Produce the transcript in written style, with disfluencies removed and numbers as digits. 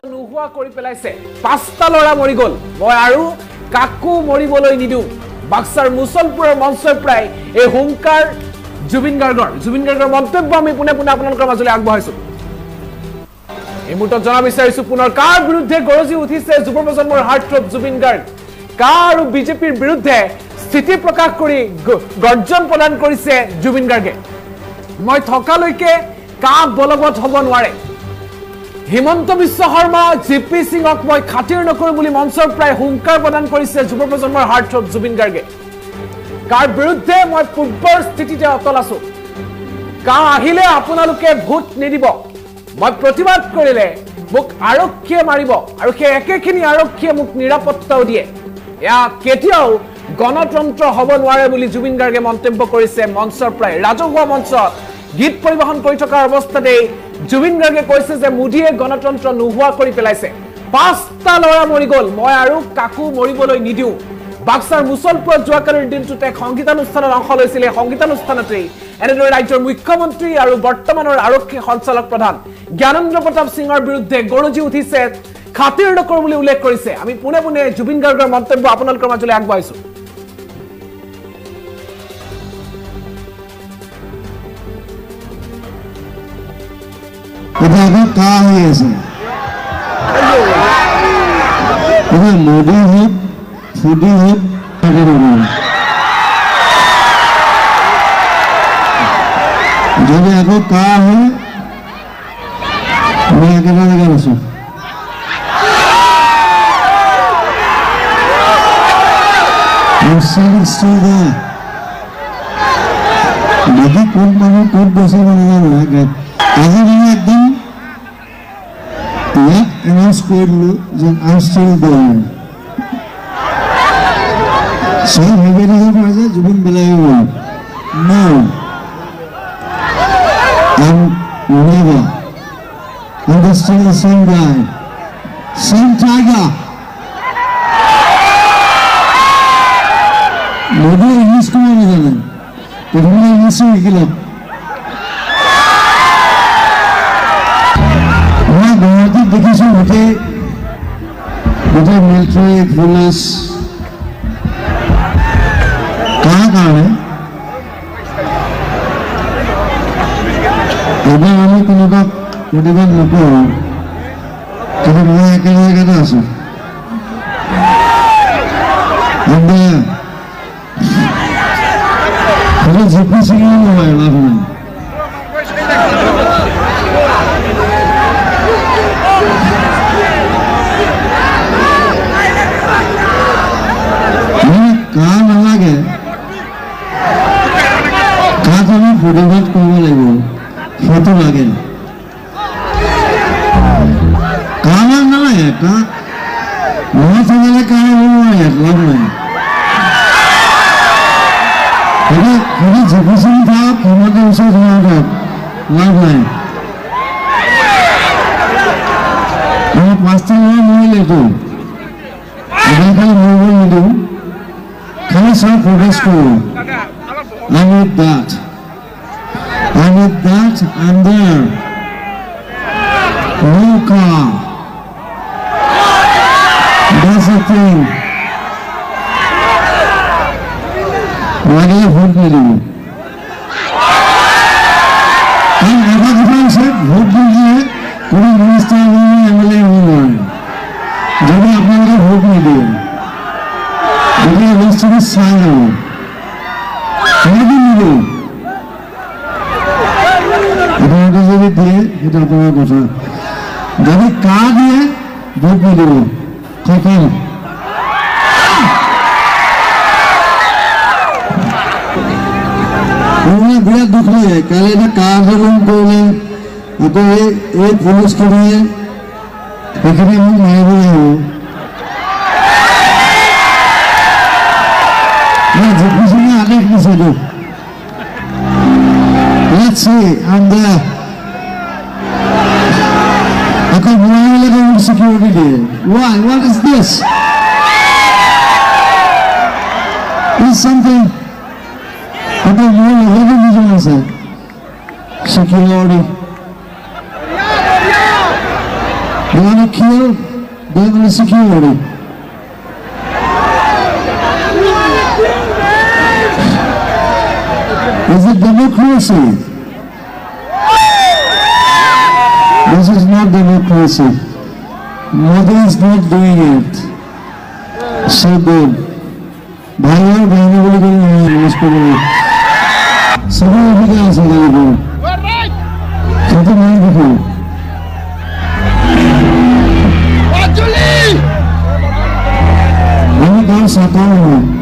নোহোৱা কৰি পেলাইছে পাঁচটা লৰা মৰি গল মই আৰু কাকু মৰিবলৈ নিদু বাক্সাৰ মুছলপুৰৰ মঞ্চৰ প্ৰায় এই হুংকাৰ জুবিন গাৰ্গৰ মন্তব্য আমি পুনে আপোনালোকৰ মাজলৈ আগবঢ়াইছো এই মুহূৰ্তত জনা বিচাৰিছো পুনৰ কাৰ বিৰুদ্ধে গৰজি উঠিছে যুৱ প্ৰজন্মৰ হাৰ্টথ্ৰব জুবিন গাৰ্গ কাৰ আৰু বিজেপিৰ বিৰুদ্ধে স্থিতি প্ৰকাশ কৰি গৰ্জন প্ৰদান কৰিছে জুবিন গাৰ্গে মই থকালৈকে কা বলবৎ হ'ব নোৱাৰে হিমন্ত বিশ্ব শৰ্মা জিপি সিংক মই খাতিৰ নকৰো বুলি মঞ্চৰ প্ৰায় হুংকাৰ প্ৰদান কৰিছে যুৱ প্ৰজন্মৰ হাৰ্টথ্ৰব জুবিন গাৰ্গে কাৰ বিৰুদ্ধে মই পূৰ্বৰ স্থিতিতে অটল আছো কা আহিলে আপোনালোকে ভোট নিদিব মই প্ৰতিবাদ কৰিলে মোক আৰক্ষীয়ে মাৰিব আৰু সেই একেখিনি আৰক্ষীয়ে মোক নিৰাপত্তাও দিয়ে এয়া কেতিয়াও গণতন্ত্ৰ হ'ব নোৱাৰে বুলি জুবিন গাৰ্গে মন্তব্য কৰিছে মঞ্চৰ প্ৰায় ৰাজহুৱা মঞ্চত গীত পৰিবেশন কৰি থকাৰ অৱস্থাতে জুবিন গাৰ্গে কৈছে যে মোদীয়ে গণতন্ত্ৰ নোহোৱা কৰি পেলাইছে পাঁচটা লৰা মৰি গল মই আৰু কাকু মৰিবলৈ নিদিও বাক্সাৰ মুছলপুৰত যোৱাকালিৰ দিনটোতে সংগীতানুষ্ঠানত অংশ লৈছিল সংগীতানুষ্ঠানতেই এনেদৰে ৰাজ্যৰ মুখ্যমন্ত্ৰী আৰু বৰ্তমানৰ আৰক্ষী সঞ্চালক প্ৰধান জ্ঞানেন্দ্ৰ প্ৰতাপ সিঙৰ বিৰুদ্ধে গৰজি উঠিছে খাতিৰ নকৰো বুলি উল্লেখ কৰিছে আমি পুনে জুবিন গাৰ্গৰ মন্তব্য আপোনালোকৰ মাজলৈ আগবঢ়াইছো मोदी हित फूडी हित जब आपको कहा है मैं अकेला लगा रहा हूँ बाकी कौन मानो कौन पैसे बनेगा आज मैं एकदम announce করলো যে I'm still there সেই ভেবে আছে জুবিন বেলায় no I'm never I'm still the same guy same tiger Modi English কোনো না জানেন প্রথমে ইংলিশে লিখলাম দেখিছো গোটেই মিলিটাৰী পুলিচ কাৰণে এবাৰ আমি কোনোবাক প্ৰতিবাদ নকৰোঁ কিন্তু মই একে জেগাতে আছো জিপি সিঙে নহয় লাভ নাই প্ৰতিবাদ কৰিব লাগিব সেইটো লাগে কাম নালাগে মই থাকিলে কাম নোৱাৰে লাভ নাই যদি জিপি সিং থাকক হিমন্ত বিশ্ব শৰ্মা থাকক লাভ নাই মই পাঁচটা লৰা মৰিলেতো এবাৰ খালি মৰিব নিদিওঁ খালি চব প্ৰটেষ্ট কৰোঁ I need that I'm there no car that's the thing লাগিলে ভোট নিদিব কাৰণ এটা কথা হৈছে ভোট দিলে কোনো মিনিষ্টাৰ এমএলএ হ'ব নোৱাৰে যদি আপোনালোকে ভোট নিদিয়ে গতিকে বস্তুটো চাই যাব নিদিব আপনাদের যদি দিয়ে এটা আপনার কথা যদি কা দিয়ে ভোট নিদিব খতম বিরাট দুঃখ লাগে কালি এটা কা আন্দোলন করলে আকৌ এই পুলিশ কর্মীয়ে এখানে মোক মাৰিব লাগিব জিপি সিঙে আদেশ দিছে তো let's see I'm there I come really security there why what is this is something about more religion security They want to kill, they want security. Is it democracy? This is not democracy. Modi is not doing it. So good. भाई और बहनों को लेकर मुझको सभी अभी क्या ऐसा लगा तो नहीं दिखो मैं गाँव साता हूँ